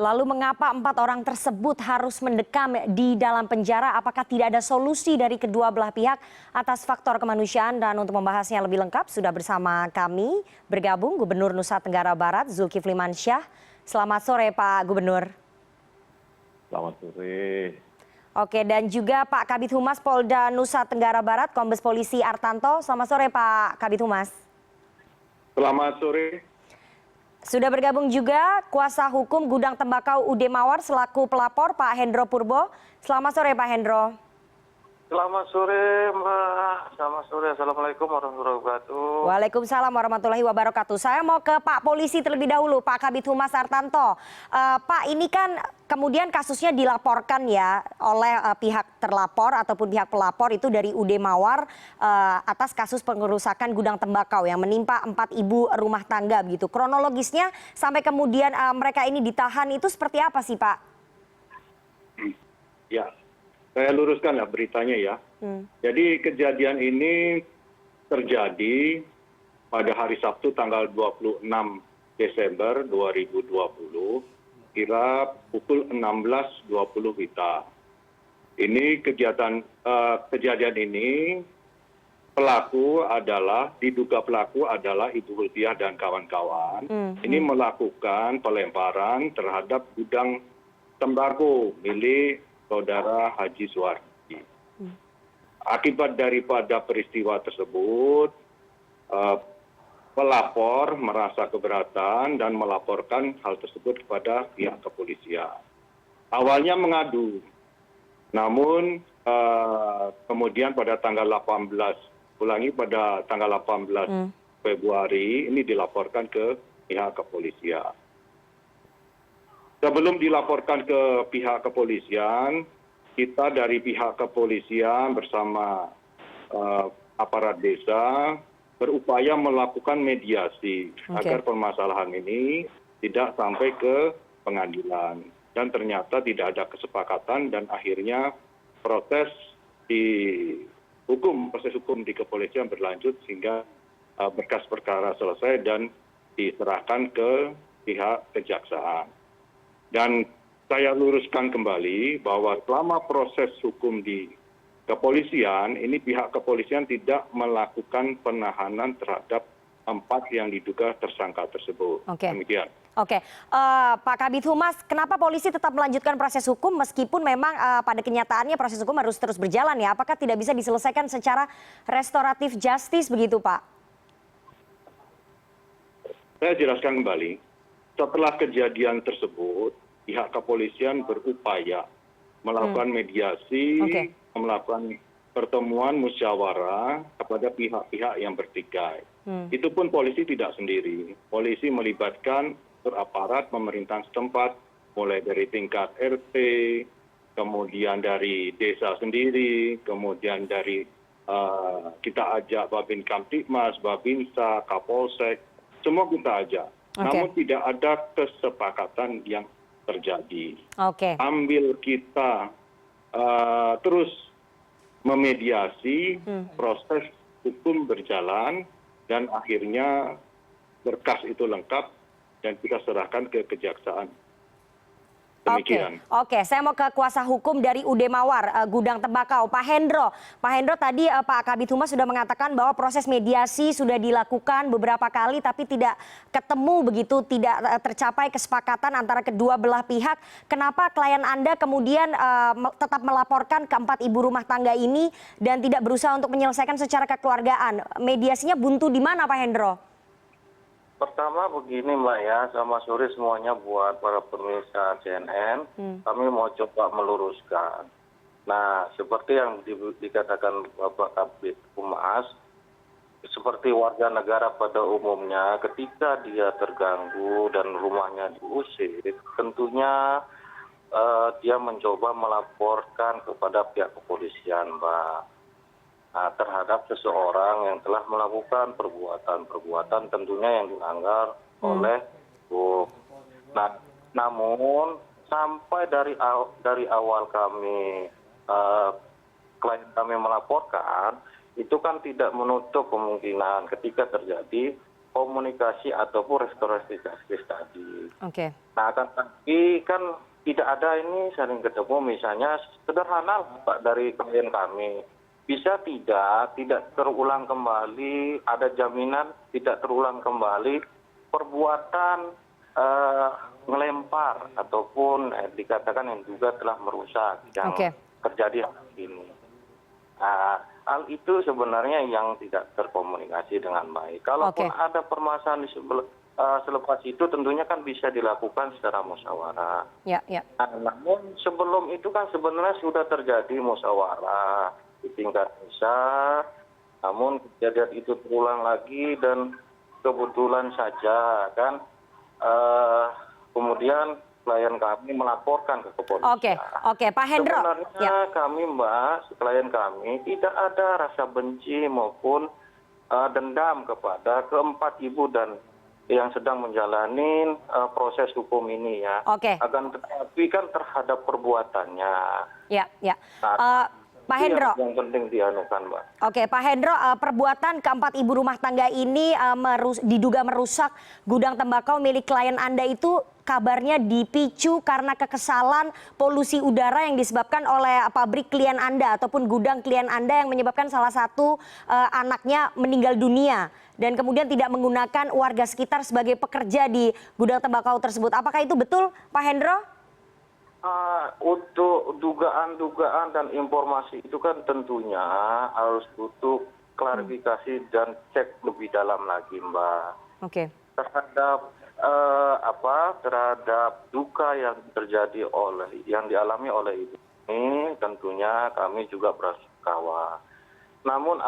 Lalu mengapa 4 orang tersebut harus mendekam di dalam penjara? Apakah tidak ada solusi dari kedua belah pihak atas faktor kemanusiaan? Dan untuk membahasnya lebih lengkap sudah bersama kami bergabung Gubernur Nusa Tenggara Barat Zulkifli Mansyah. Selamat sore Pak Gubernur. Selamat sore. Oke, dan juga Pak Kabid Humas Polda Nusa Tenggara Barat Kombes Polisi Artanto. Selamat sore Pak Kabid Humas. Selamat sore. Sudah bergabung juga kuasa hukum Gudang Tembakau UD Mawar selaku pelapor Pak Hendro Purbo. Selamat sore Pak Hendro. Selamat sore Mbak. Selamat sore. Assalamualaikum warahmatullahi wabarakatuh. Waalaikumsalam warahmatullahi wabarakatuh. Saya mau ke Pak Polisi terlebih dahulu, Pak Kabid Humas Artanto. Pak, ini kan kemudian kasusnya dilaporkan ya oleh pihak terlapor ataupun pihak pelapor itu dari UD Mawar atas kasus pengerusakan gudang tembakau yang menimpa 4 ibu rumah tangga begitu. Kronologisnya sampai kemudian mereka ini ditahan itu seperti apa sih Pak? Ya, saya luruskan ya beritanya ya. Jadi kejadian ini terjadi pada hari Sabtu tanggal 26 Desember 2020 kira pukul 16.20 WITA. Ini kejadian ini diduga pelaku adalah Ibu Hulpiah dan kawan-kawan. Ini melakukan pelemparan terhadap gudang tembakau milik Saudara Haji Suwardi. Akibat daripada peristiwa tersebut, pelapor merasa keberatan dan melaporkan hal tersebut kepada pihak kepolisian. Awalnya mengadu, namun kemudian pada tanggal 18 Februari ini dilaporkan ke pihak kepolisian. Sebelum dilaporkan ke pihak kepolisian, kita dari pihak kepolisian bersama aparat desa berupaya melakukan mediasi agar permasalahan ini tidak sampai ke pengadilan. Dan ternyata tidak ada kesepakatan dan akhirnya proses hukum di kepolisian berlanjut sehingga berkas perkara selesai dan diserahkan ke pihak kejaksaan. Dan saya luruskan kembali bahwa selama proses hukum di kepolisian, ini pihak kepolisian tidak melakukan penahanan terhadap 4 yang diduga tersangka tersebut. Demikian. Oke, Pak Kabid Humas, kenapa polisi tetap melanjutkan proses hukum meskipun memang pada kenyataannya proses hukum harus terus berjalan ya? Apakah tidak bisa diselesaikan secara restoratif justice begitu Pak? Saya jelaskan kembali. Setelah kejadian tersebut, pihak kepolisian berupaya melakukan mediasi, melakukan pertemuan musyawarah kepada pihak-pihak yang bertikai. Itu pun polisi tidak sendiri. Polisi melibatkan aparat pemerintahan setempat, mulai dari tingkat RT, kemudian dari desa sendiri, kemudian dari kita ajak Babin Kamtibmas, Babinsa, Kapolsek, semua kita ajak. Namun tidak ada kesepakatan yang terjadi. Ambil kita terus memediasi, proses hukum berjalan dan akhirnya berkas itu lengkap dan kita serahkan ke kejaksaan. Demikian. Oke, saya mau ke kuasa hukum dari UD Mawar, Gudang Tembakau, Pak Hendro. Pak Hendro, tadi Pak Kabid Humas sudah mengatakan bahwa proses mediasi sudah dilakukan beberapa kali tapi tidak ketemu begitu, tidak tercapai kesepakatan antara kedua belah pihak. Kenapa klien Anda kemudian tetap melaporkan ke 4 ibu rumah tangga ini dan tidak berusaha untuk menyelesaikan secara kekeluargaan? Mediasinya buntu di mana Pak Hendro? Pertama begini Mbak ya, selamat sore semuanya buat para pemirsa CNN. Kami mau coba meluruskan. Nah, seperti yang dikatakan Bapak Kabid Humas, seperti warga negara pada umumnya, ketika dia terganggu dan rumahnya diusir, tentunya dia mencoba melaporkan kepada pihak kepolisian, Mbak. Nah, terhadap seseorang yang telah melakukan perbuatan tentunya yang dilanggar oleh hukum. Nah, namun sampai dari awal kami klien kami melaporkan, itu kan tidak menutup kemungkinan ketika terjadi komunikasi ataupun restorasi justice tadi. Oke. Nah, tapi kan tidak ada ini saling ketemu, misalnya sederhana Pak dari klien kami. Bisa tidak terulang kembali, ada jaminan tidak terulang kembali perbuatan melempar ataupun dikatakan yang juga telah merusak yang terjadi hari ini. Nah, hal itu sebenarnya yang tidak terkomunikasi dengan baik. Kalaupun ada permasalahan selepas itu tentunya kan bisa dilakukan secara musyawarah. Nah, namun sebelum itu kan sebenarnya sudah terjadi musyawarah di tingkat desa, namun kejadian itu terulang lagi dan kebetulan saja kan kemudian klien kami melaporkan ke kepolisian. Oke, Pak Hendro. Sebenarnya kami Mbak, klien kami tidak ada rasa benci maupun dendam kepada keempat ibu dan yang sedang menjalani proses hukum ini ya. Akan tetapi kan terhadap perbuatannya. Pak Hendro. Yang penting dianukan Mbak. Oke, Pak Hendro, perbuatan keempat ibu rumah tangga ini diduga merusak gudang tembakau milik klien Anda itu kabarnya dipicu karena kekesalan polusi udara yang disebabkan oleh pabrik klien Anda ataupun gudang klien Anda yang menyebabkan salah satu anaknya meninggal dunia dan kemudian tidak menggunakan warga sekitar sebagai pekerja di gudang tembakau tersebut. Apakah itu betul, Pak Hendro? Untuk dugaan-dugaan dan informasi itu kan tentunya harus butuh klarifikasi dan cek lebih dalam lagi, Mbak. Terhadap duka yang terjadi yang dialami oleh ibu ini, tentunya kami juga berasukawa. Namun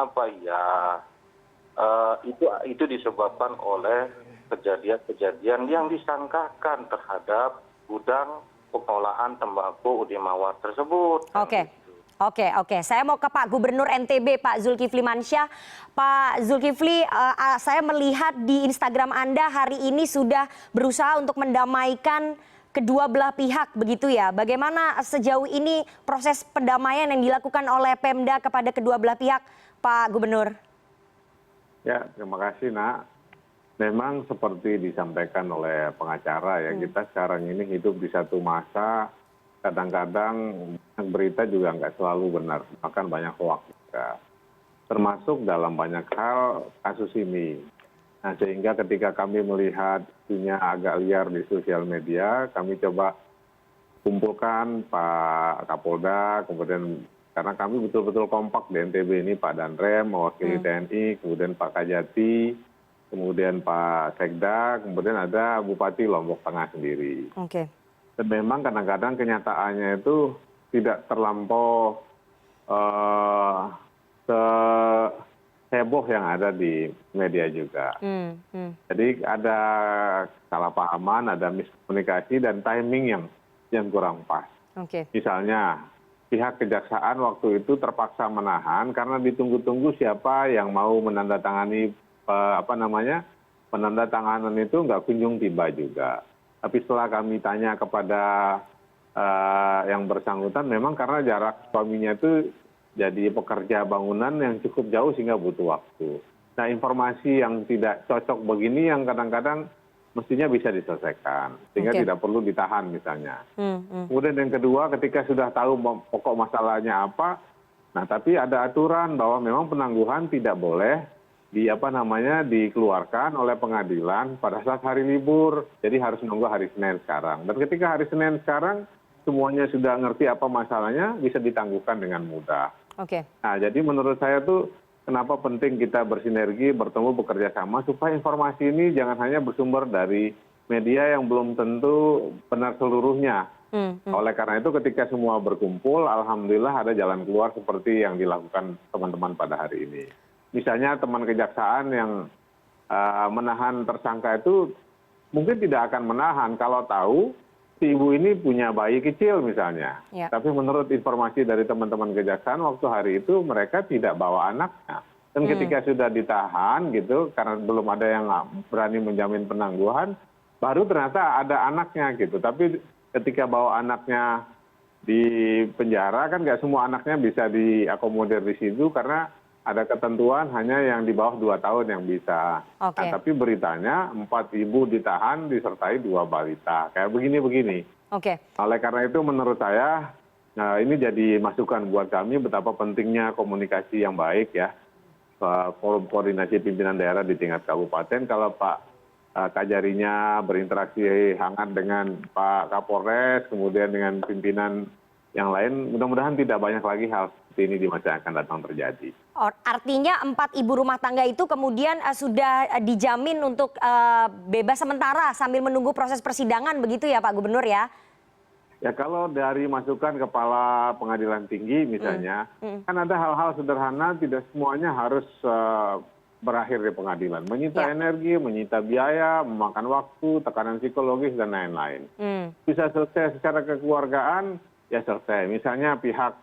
itu disebabkan oleh kejadian-kejadian yang disangkakan terhadap gudang pengolahan tembakau UD Mawar tersebut. Oke. Saya mau ke Pak Gubernur NTB, Pak Zulkifli Mansyah. Pak Zulkifli, saya melihat di Instagram Anda hari ini sudah berusaha untuk mendamaikan kedua belah pihak, begitu ya. Bagaimana sejauh ini proses pendamaian yang dilakukan oleh Pemda kepada kedua belah pihak, Pak Gubernur? Ya, terima kasih, Nak. Memang seperti disampaikan oleh pengacara ya, kita sekarang ini hidup di satu masa kadang-kadang berita juga nggak selalu benar, bahkan banyak hoax juga. Termasuk dalam banyak hal kasus ini. Nah, sehingga ketika kami melihat isunya agak liar di sosial media, kami coba kumpulkan Pak Kapolda, kemudian karena kami betul-betul kompak di NTB ini, Pak Danrem, mewakili TNI, kemudian Pak Kajati, kemudian Pak Sekda, kemudian ada Bupati Lombok Tengah sendiri. Dan memang kadang-kadang kenyataannya itu tidak terlampau seheboh yang ada di media juga. Jadi ada kesalahpahaman, ada miskomunikasi dan timing yang kurang pas. Misalnya pihak kejaksaan waktu itu terpaksa menahan karena ditunggu-tunggu siapa yang mau menandatangani penandatanganan itu nggak kunjung tiba juga. Tapi setelah kami tanya kepada yang bersangkutan, memang karena jarak suaminya itu jadi pekerja bangunan yang cukup jauh sehingga butuh waktu. Nah, informasi yang tidak cocok begini yang kadang-kadang mestinya bisa diselesaikan sehingga tidak perlu ditahan misalnya. Kemudian yang kedua, ketika sudah tahu pokok masalahnya apa, nah tapi ada aturan bahwa memang penangguhan tidak boleh dikeluarkan oleh pengadilan pada saat hari libur. Jadi harus nunggu hari Senin sekarang. Dan ketika hari Senin sekarang semuanya sudah ngerti apa masalahnya, bisa ditangguhkan dengan mudah. Nah, jadi menurut saya tuh kenapa penting kita bersinergi, bertemu, bekerja sama supaya informasi ini jangan hanya bersumber dari media yang belum tentu benar seluruhnya. Oleh karena itu ketika semua berkumpul, alhamdulillah ada jalan keluar seperti yang dilakukan teman-teman pada hari ini. Misalnya teman kejaksaan yang menahan tersangka itu mungkin tidak akan menahan kalau tahu si ibu ini punya bayi kecil misalnya. Tapi menurut informasi dari teman-teman kejaksaan waktu hari itu mereka tidak bawa anaknya. Dan ketika sudah ditahan gitu karena belum ada yang berani menjamin penangguhan, baru ternyata ada anaknya gitu. Tapi ketika bawa anaknya di penjara kan nggak semua anaknya bisa diakomodir di situ karena ada ketentuan hanya yang di bawah 2 tahun yang bisa. Nah, tapi beritanya 4 ibu ditahan disertai 2 balita. Kayak begini-begini. Oleh karena itu menurut saya ini jadi masukan buat kami betapa pentingnya komunikasi yang baik ya. Forum koordinasi pimpinan daerah di tingkat kabupaten. Kalau Pak Kajarinya berinteraksi hangat dengan Pak Kapolres, kemudian dengan pimpinan yang lain, mudah-mudahan tidak banyak lagi hal seperti ini di masa yang akan datang terjadi. Artinya 4 ibu rumah tangga itu kemudian sudah dijamin untuk bebas sementara sambil menunggu proses persidangan begitu ya Pak Gubernur ya? Ya kalau dari masukan Kepala Pengadilan Tinggi misalnya, kan ada hal-hal sederhana tidak semuanya harus berakhir di pengadilan. Menyita energi, menyita biaya, memakan waktu, tekanan psikologis, dan lain-lain. Bisa selesai secara kekeluargaan, ya selesai. Misalnya pihak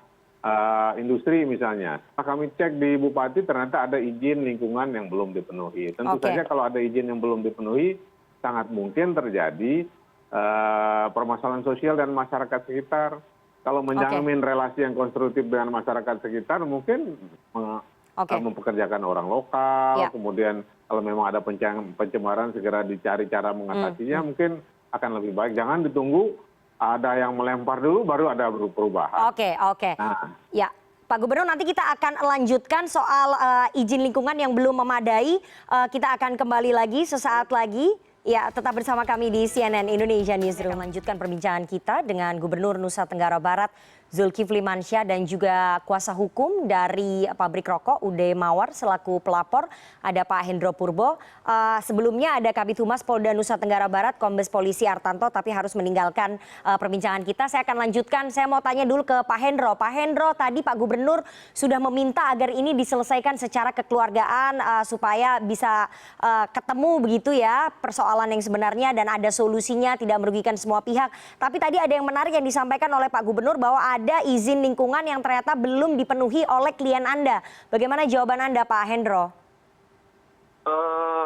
industri misalnya. Kami cek di Bupati ternyata ada izin lingkungan yang belum dipenuhi. Tentu saja kalau ada izin yang belum dipenuhi, sangat mungkin terjadi permasalahan sosial dan masyarakat sekitar. Kalau menjamin relasi yang konstruktif dengan masyarakat sekitar, mungkin mempekerjakan orang lokal, kemudian kalau memang ada pencemaran segera dicari cara mengatasinya, mungkin akan lebih baik. Jangan ditunggu ada yang melempar dulu baru ada perubahan. Ya, Pak Gubernur nanti kita akan lanjutkan soal izin lingkungan yang belum memadai. Kita akan kembali lagi sesaat lagi. Ya, tetap bersama kami di CNN Indonesia Newsroom. Lanjutkan perbincangan kita dengan Gubernur Nusa Tenggara Barat Zulkifli Mansyah dan juga kuasa hukum dari pabrik rokok UD Mawar selaku pelapor ada Pak Hendro Purbo. Sebelumnya ada Kabid Humas Polda Nusa Tenggara Barat Kombes Polisi Artanto tapi harus meninggalkan perbincangan kita. Saya akan lanjutkan, saya mau tanya dulu ke Pak Hendro. Pak Hendro, tadi Pak Gubernur sudah meminta agar ini diselesaikan secara kekeluargaan supaya bisa ketemu begitu ya persoalan yang sebenarnya dan ada solusinya tidak merugikan semua pihak. Tapi tadi ada yang menarik yang disampaikan oleh Pak Gubernur bahwa ada izin lingkungan yang ternyata belum dipenuhi oleh klien Anda. Bagaimana jawaban Anda, Pak Hendro?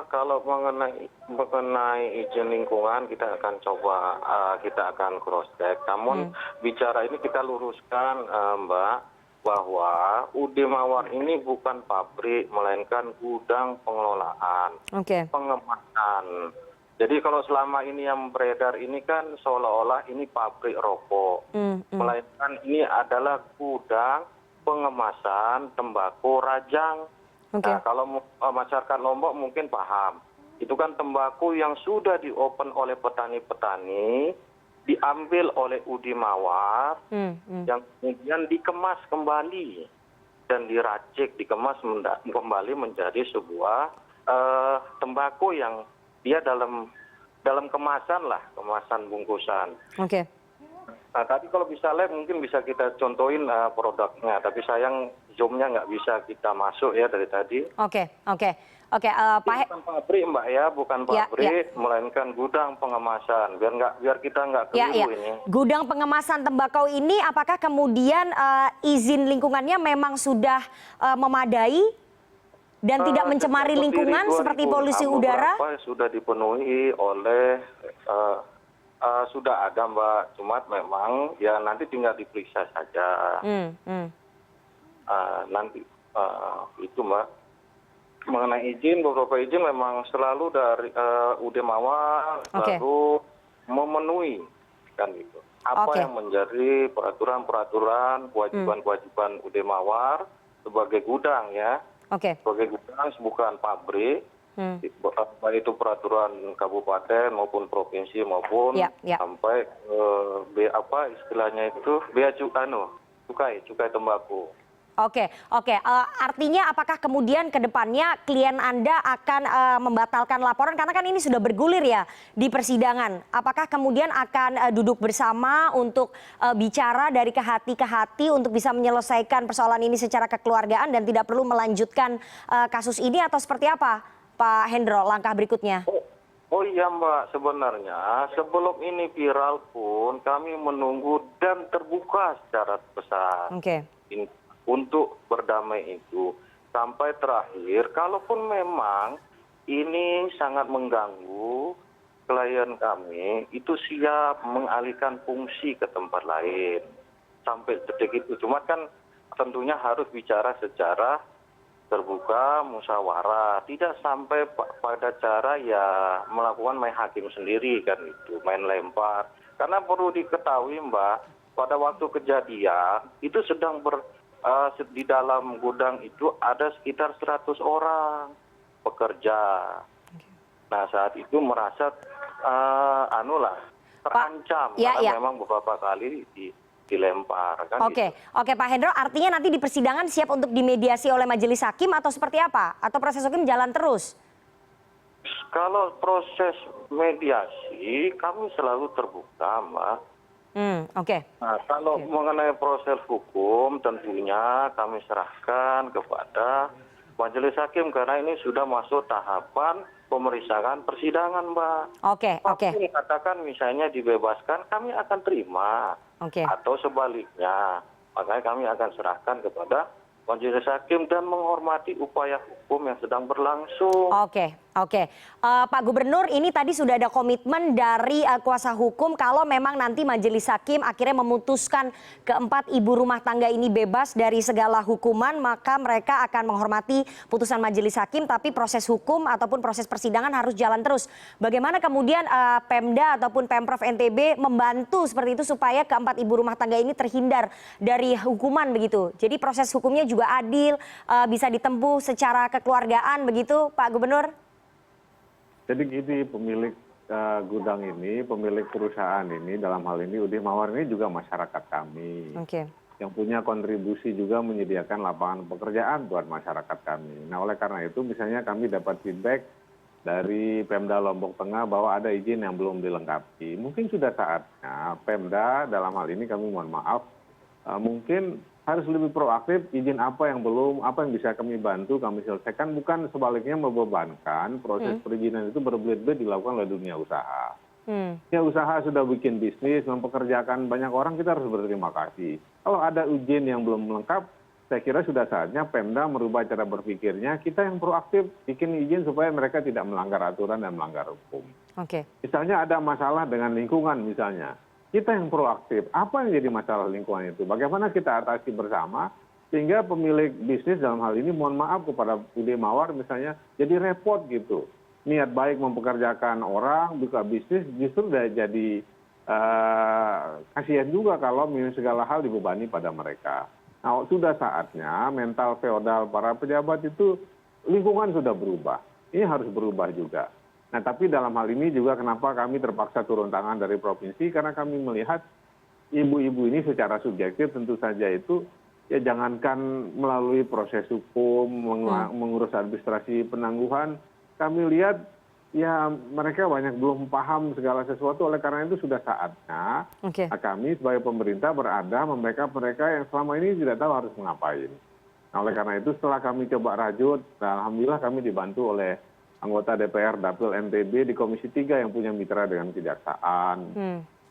Kalau mengenai izin lingkungan kita akan coba, kita akan cross check. Namun bicara ini kita luruskan, Mbak, bahwa UD Mawar ini bukan pabrik, melainkan gudang pengelolaan, pengemasan. Jadi kalau selama ini yang beredar ini kan seolah-olah ini pabrik rokok, melainkan ini adalah gudang pengemasan tembakau rajang. Nah, kalau masyarakat Lombok mungkin paham, itu kan tembakau yang sudah diopen oleh petani-petani, diambil oleh UD Mawar, yang kemudian dikemas kembali dan diracik, dikemas kembali menjadi sebuah tembakau yang dia dalam kemasan lah, kemasan bungkusan. Nah, tadi kalau bisa live mungkin bisa kita contohin produknya, tapi sayang zoomnya nggak bisa kita masuk ya dari tadi. Bukan pabrik Mbak ya, bukan pabrik, melainkan gudang pengemasan. Biar kita nggak keliru ini. Gudang pengemasan tembakau ini, apakah kemudian izin lingkungannya memang sudah memadai? Dan tidak mencemari lingkungan seperti polusi udara? Sudah dipenuhi oleh, sudah ada Mbak, cuma memang ya nanti tinggal diperiksa saja. Nanti itu Mbak. Mengenai izin, beberapa izin memang selalu dari UD Mawar selalu memenuhi kan gitu. Apa yang menjadi peraturan-peraturan, kewajiban-kewajiban UD Mawar sebagai gudang ya. Sebagai gudang bukan pabrik, baik itu peraturan kabupaten maupun provinsi maupun sampai apa istilahnya itu bea cukai tembakau. Artinya apakah kemudian ke depannya klien Anda akan membatalkan laporan karena kan ini sudah bergulir ya di persidangan. Apakah kemudian akan duduk bersama untuk bicara dari ke hati untuk bisa menyelesaikan persoalan ini secara kekeluargaan dan tidak perlu melanjutkan kasus ini atau seperti apa, Pak Hendro, langkah berikutnya? Oh iya Mbak, sebenarnya sebelum ini viral pun kami menunggu dan terbuka secara besar. Untuk berdamai itu sampai terakhir, kalaupun memang ini sangat mengganggu klien kami, itu siap mengalihkan fungsi ke tempat lain sampai detik itu. Cuma kan tentunya harus bicara secara terbuka, musyawarah, tidak sampai pada cara ya melakukan main hakim sendiri kan itu, main lempar. Karena perlu diketahui Mbak, pada waktu kejadian itu sedang di dalam gudang itu ada sekitar 100 orang pekerja. Nah saat itu merasa terancam karena memang beberapa kali dilempar. Kan Oke, Pak Hendro, artinya nanti di persidangan siap untuk dimediasi oleh majelis hakim atau seperti apa? Atau proses hukum jalan terus? Kalau proses mediasi kami selalu terbuka, Mbak. Nah, kalau mengenai proses hukum tentunya kami serahkan kepada majelis hakim karena ini sudah masuk tahapan pemeriksaan persidangan, Mbak. Oke. Dikatakan misalnya dibebaskan, kami akan terima. Atau sebaliknya, makanya kami akan serahkan kepada majelis hakim dan menghormati upaya hukum yang sedang berlangsung. Oke. Pak Gubernur, ini tadi sudah ada komitmen dari kuasa hukum kalau memang nanti majelis hakim akhirnya memutuskan keempat ibu rumah tangga ini bebas dari segala hukuman, maka mereka akan menghormati putusan majelis hakim, tapi proses hukum ataupun proses persidangan harus jalan terus. Bagaimana kemudian Pemda ataupun Pemprov NTB membantu seperti itu supaya keempat ibu rumah tangga ini terhindar dari hukuman begitu? Jadi proses hukumnya juga adil, bisa ditempuh secara kekeluargaan begitu, Pak Gubernur? Jadi gini, pemilik gudang ini, pemilik perusahaan ini, dalam hal ini UD Mawar ini juga masyarakat kami. Yang punya kontribusi juga menyediakan lapangan pekerjaan buat masyarakat kami. Nah oleh karena itu misalnya kami dapat feedback dari Pemda Lombok Tengah bahwa ada izin yang belum dilengkapi. Mungkin sudah saatnya Pemda dalam hal ini kami mohon maaf, mungkin harus lebih proaktif, izin apa yang belum, apa yang bisa kami bantu, kami selesaikan, bukan sebaliknya membebankan proses perizinan itu berbelit-belit dilakukan oleh dunia usaha. Dunia usaha sudah bikin bisnis, mempekerjakan banyak orang, kita harus berterima kasih. Kalau ada izin yang belum lengkap, saya kira sudah saatnya Pemda merubah cara berpikirnya, kita yang proaktif bikin izin supaya mereka tidak melanggar aturan dan melanggar hukum. Misalnya ada masalah dengan lingkungan misalnya. Kita yang proaktif, apa yang jadi masalah lingkungan itu? Bagaimana kita atasi bersama sehingga pemilik bisnis dalam hal ini mohon maaf kepada UD Mawar misalnya jadi repot gitu. Niat baik mempekerjakan orang, buka bisnis justru udah jadi kasihan juga kalau segala hal dibebani pada mereka. Nah sudah saatnya mental feodal para pejabat itu lingkungan sudah berubah. Ini harus berubah juga. Nah tapi dalam hal ini juga kenapa kami terpaksa turun tangan dari provinsi karena kami melihat ibu-ibu ini secara subjektif tentu saja itu ya jangankan melalui proses hukum, mengurus administrasi penangguhan, kami lihat ya mereka banyak belum paham segala sesuatu, oleh karena itu sudah saatnya kami sebagai pemerintah berada mereka yang selama ini tidak tahu harus mengapain. Nah oleh karena itu setelah kami coba rajut, alhamdulillah kami dibantu oleh anggota DPR Dapil NTB di Komisi 3 yang punya mitra dengan kejaksaan,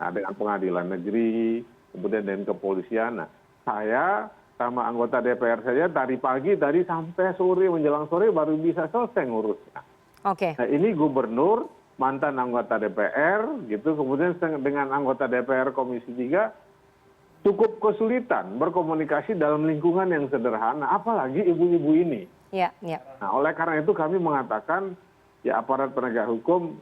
dengan pengadilan negeri, kemudian dengan kepolisian. Nah, saya sama anggota DPR saja dari pagi tadi sampai sore menjelang sore baru bisa selesai ngurusnya. Nah, ini gubernur, mantan anggota DPR, gitu, kemudian dengan anggota DPR Komisi 3 cukup kesulitan berkomunikasi dalam lingkungan yang sederhana, apalagi ibu-ibu ini. Nah oleh karena itu kami mengatakan ya aparat penegak hukum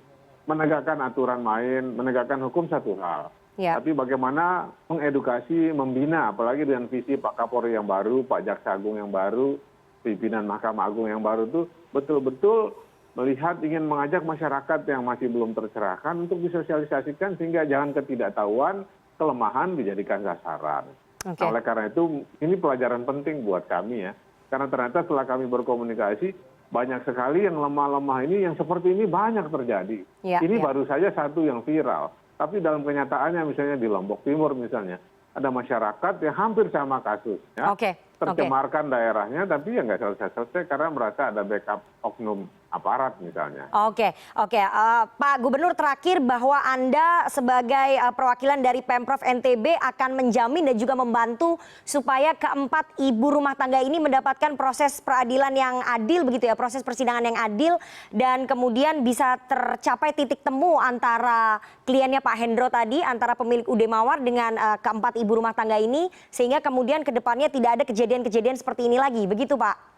menegakkan aturan main, menegakkan hukum satu hal. Tapi bagaimana mengedukasi, membina, apalagi dengan visi Pak Kapolri yang baru, Pak Jaksa Agung yang baru, pimpinan Mahkamah Agung yang baru itu betul-betul melihat ingin mengajak masyarakat yang masih belum tercerahkan untuk disosialisasikan sehingga jangan ketidaktahuan, kelemahan dijadikan sasaran. Nah, oleh karena itu ini pelajaran penting buat kami ya. Karena ternyata setelah kami berkomunikasi, banyak sekali yang lemah-lemah ini, yang seperti ini banyak terjadi. Ini baru saja satu yang viral. Tapi dalam kenyataannya misalnya di Lombok Timur misalnya, ada masyarakat yang hampir sama kasusnya. Tercemarkan daerahnya, tapi ya nggak selesai-selesai karena merasa ada backup oknum aparat misalnya. Pak Gubernur, terakhir bahwa Anda sebagai perwakilan dari Pemprov NTB akan menjamin dan juga membantu supaya keempat ibu rumah tangga ini mendapatkan proses peradilan yang adil begitu ya, proses persidangan yang adil dan kemudian bisa tercapai titik temu antara kliennya Pak Hendro tadi, antara pemilik UD Mawar dengan keempat ibu rumah tangga ini, sehingga kemudian ke depannya tidak ada kejadian-kejadian seperti ini lagi, begitu Pak?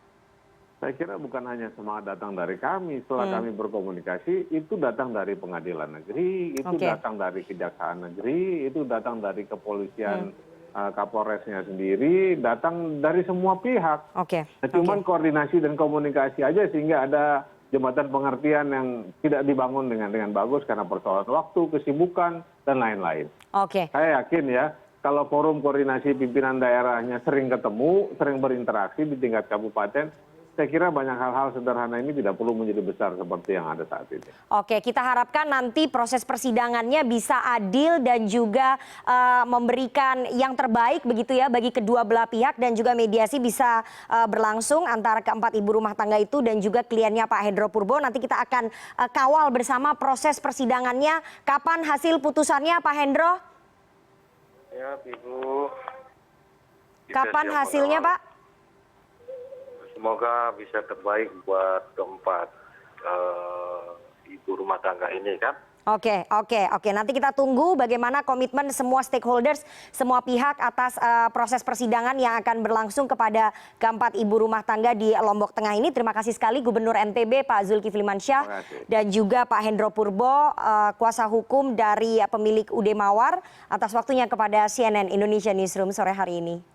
Saya kira bukan hanya semangat datang dari kami. Setelah kami berkomunikasi, itu datang dari pengadilan negeri, itu datang dari kejaksaan negeri, itu datang dari kepolisian Kapolresnya sendiri, datang dari semua pihak. Nah, cuman koordinasi dan komunikasi aja sehingga ada jembatan pengertian yang tidak dibangun dengan bagus karena persoalan waktu, kesibukan, dan lain-lain. Saya yakin ya, kalau forum koordinasi pimpinan daerahnya sering ketemu, sering berinteraksi di tingkat kabupaten, saya kira banyak hal-hal sederhana ini tidak perlu menjadi besar seperti yang ada saat ini. Oke, kita harapkan nanti proses persidangannya bisa adil dan juga memberikan yang terbaik begitu ya bagi kedua belah pihak, dan juga mediasi bisa berlangsung antara keempat ibu rumah tangga itu dan juga kliennya Pak Hendro Purbo. Nanti kita akan kawal bersama proses persidangannya. Kapan hasil putusannya Pak Hendro? Ya, Ibu. Kapan hasilnya, Pak? Semoga bisa terbaik buat keempat ibu rumah tangga ini kan. Oke. Nanti kita tunggu bagaimana komitmen semua stakeholders, semua pihak atas proses persidangan yang akan berlangsung kepada keempat ibu rumah tangga di Lombok Tengah ini. Terima kasih sekali Gubernur NTB Pak Zulkifli Mansyah dan juga Pak Hendro Purbo, kuasa hukum dari pemilik UD Mawar, atas waktunya kepada CNN Indonesia Newsroom sore hari ini.